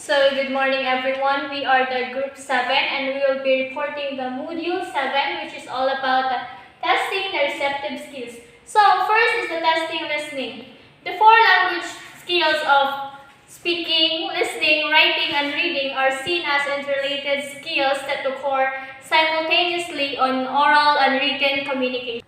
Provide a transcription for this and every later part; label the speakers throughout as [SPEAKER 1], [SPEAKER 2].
[SPEAKER 1] Good morning everyone. We are the group 7 and we will be reporting the module 7, which is all about the testing the receptive skills. So first is the testing listening. The 4 language skills of speaking, listening, writing, and reading are seen as interrelated skills that occur simultaneously on oral and written communication.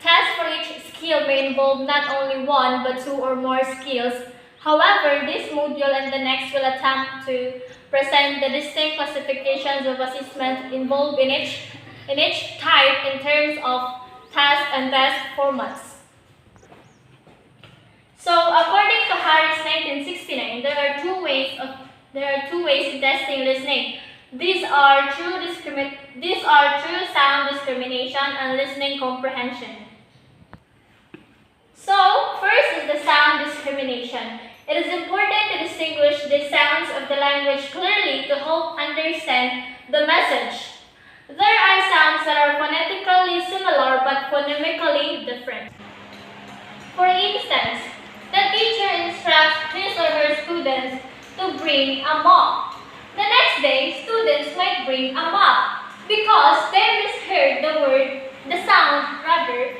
[SPEAKER 1] Tests for each skill may involve not only one but 2 or more skills. However, this module and the next will attempt to present the distinct classifications of assessment involved in each type in terms of task and test formats. So, according to Harris 1969, there are two ways in testing listening. These are true sound discrimination and listening comprehension. So, first is the sound discrimination. It is important to distinguish the sounds of the language clearly to help understand the message. There are sounds that are phonetically similar but phonemically different. For instance, the teacher instructs his or her students to bring a mop. The next day, students might bring a mop because they misheard the sound rather,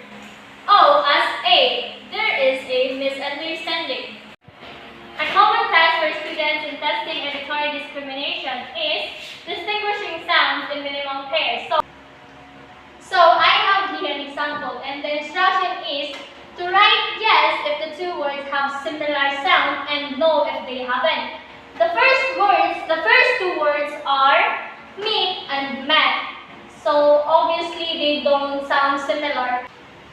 [SPEAKER 1] O as A. There is a misunderstanding. A common task for students in testing auditory discrimination is distinguishing sounds in minimum pairs. So I have here an example, and the instruction is to write yes if the two words have similar sound and no if they haven't. The first two words are meat and met. So obviously they don't sound similar.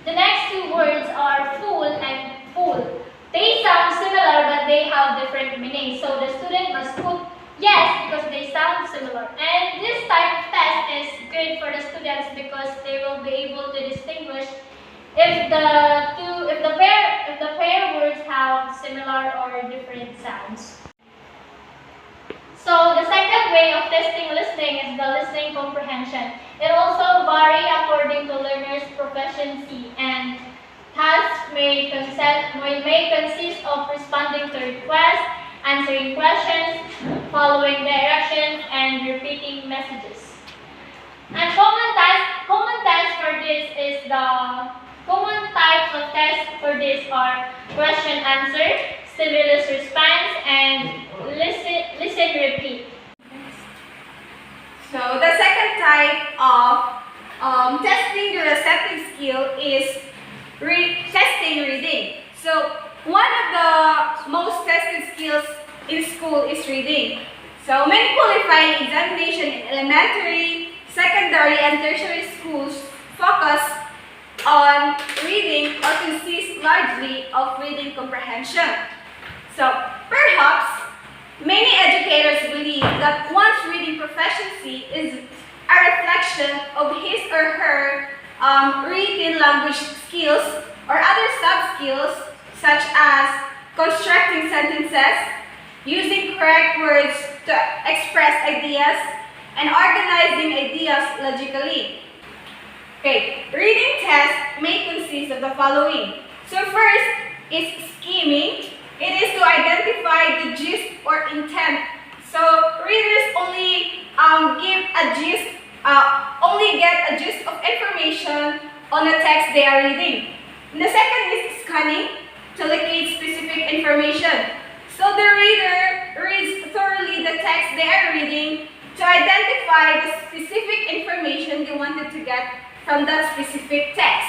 [SPEAKER 1] The next two words are fool and fool. They sound similar but they have different meanings. So the student must put yes because they sound similar. And this type of test is good for the students because they will be able to distinguish if the pair words have similar or different sounds. So the second way of testing listening is the listening comprehension. It also varies according to learner's proficiency, and tasks may consist of responding to requests, answering questions, following directions, and repeating messages. And common types of tests for this are question answer, stimulus response, and listen repeat.
[SPEAKER 2] So the second type of testing the receptive skill is testing reading. So one of the most tested skills in school is reading. So many qualifying examinations in elementary, secondary, and tertiary schools focus on reading or consist largely of reading comprehension. So perhaps many educators believe that one's reading proficiency is a reflection of his or her written language skills or other sub-skills such as constructing sentences, using correct words to express ideas, and organizing ideas logically. Okay, reading tests may consist of the following. So first is scheming. It is to identify the gist or intent. So readers only get a gist of information on the text they are reading. And the second is scanning, to locate specific information. So the reader reads thoroughly the text they are reading to identify the specific information they wanted to get from that specific text.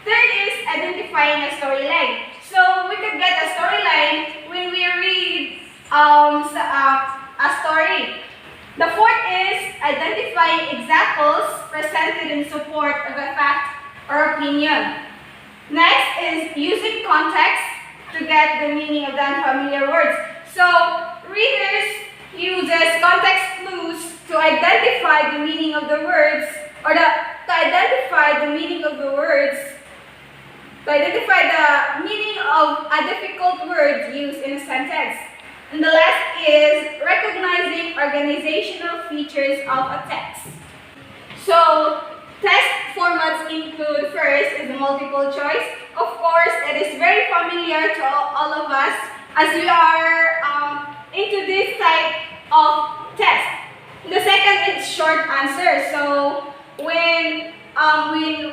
[SPEAKER 2] Third is identifying a storyline. So we could get a storyline when we read a story. The fourth is identifying examples presented in support of a fact or opinion. Next is using context to get the meaning of the unfamiliar words. So readers uses context clues to identify the meaning of the words to identify the meaning of a difficult word used in a sentence. And the last is recognizing organizational features of a text. So test formats include first is the multiple choice. Of course, it is very familiar to all of us as we are into this type short answer. So when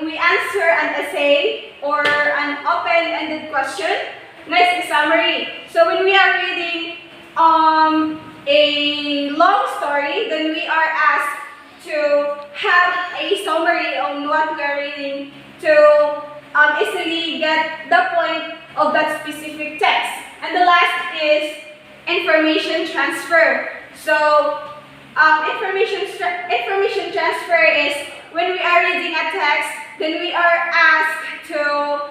[SPEAKER 2] we answer an essay or an open-ended question, next is summary. So when we are reading a long story, then we are asked to have a summary on what we are reading to easily get the point of that specific text. And the last is information transfer. So information transfer is when we are reading a text, then we are asked to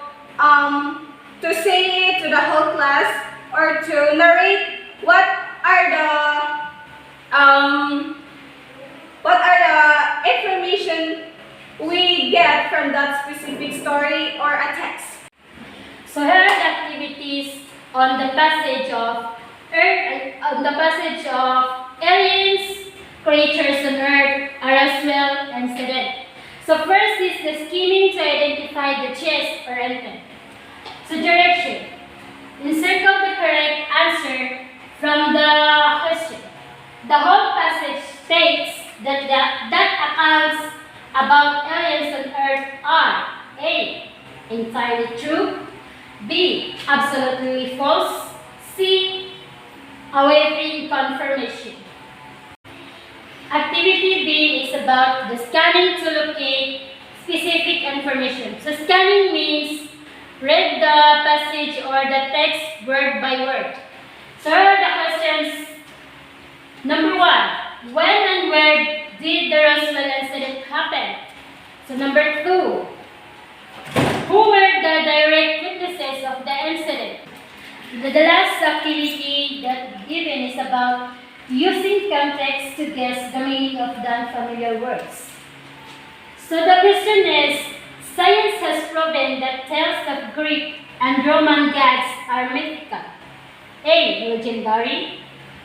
[SPEAKER 2] say it to the whole class or to narrate what are the information we get from that specific story or a text.
[SPEAKER 1] So here are the activities on the passage of Earth, aliens, creatures on Earth, Roswell, and Sedent. So first is the skimming to identify the chest or entrance. So direction. Encircle the correct answer from the question. The whole passage states that accounts about aliens on Earth are A. Entirely true, B. Absolutely false, C. Awaiting confirmation. Activity B is about the scanning to locate specific information. So scanning means read the passage or the text word by word. So here are the questions. Number 1. When and where did the Roswell incident happen? So number 2. Who were the direct witnesses of the incident? The last activity that given is about using context to guess the meaning of the unfamiliar words. So the question is, science has proven that tales of Greek and Roman gods are mythical. A. Legendary,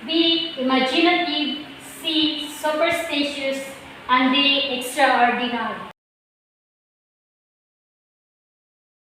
[SPEAKER 1] B. Imaginative, C. Superstitious, and D. Extraordinary.